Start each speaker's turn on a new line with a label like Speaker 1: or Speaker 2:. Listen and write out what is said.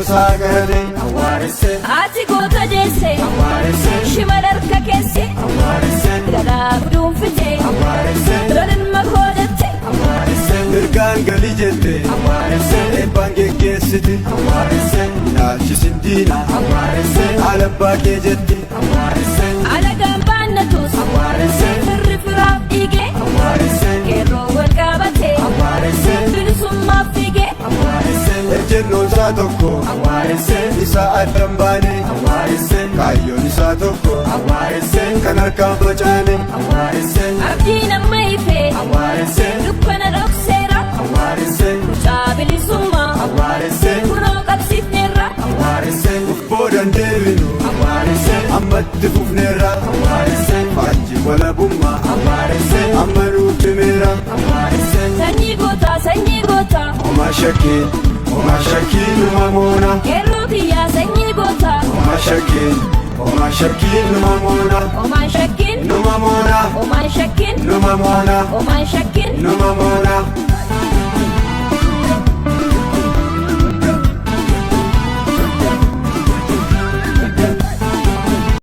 Speaker 1: sagale awarese
Speaker 2: ati goota deesse
Speaker 1: awarese
Speaker 2: shimalarka keesse
Speaker 1: awarese
Speaker 2: galaa gudunfite
Speaker 1: awarese
Speaker 2: lolan makoodatti
Speaker 1: awarese mirgaan gali jette awarese eebbaan geggeessiti awarese naalchisin diina awarese alabbaa kee jetti awarese
Speaker 2: alagaan baannatus
Speaker 1: awarese
Speaker 2: firri firaaf dhiige
Speaker 1: awarese
Speaker 2: qeerroo wal qaabate
Speaker 1: awarese
Speaker 2: bilisummaaf fiige
Speaker 1: awarese ejjennoon isaa tokko awarese isaa addan baane awarese kaayyoon isaa tokko awarese kan harkaan facaane awarese
Speaker 2: abdiin amma ife
Speaker 1: awarese
Speaker 2: dukkana dhokseera
Speaker 1: awarese
Speaker 2: mucaa bilisummaa
Speaker 1: awarese
Speaker 2: kunoo qabsiifneerra
Speaker 1: awarese boodan deebinu awarese ammatti fufneerra awarese faajji walabummaa awarese amma nutti meera awarese
Speaker 2: sanyii goota
Speaker 1: oma shakkii numa moona
Speaker 2: qeerroo kiyyaa sanyii goota
Speaker 1: oma shakkii numa moona
Speaker 2: omaan shakkin
Speaker 1: numa moona
Speaker 2: omaan shakkin
Speaker 1: numa moona
Speaker 2: omaan shakkin
Speaker 1: numa moona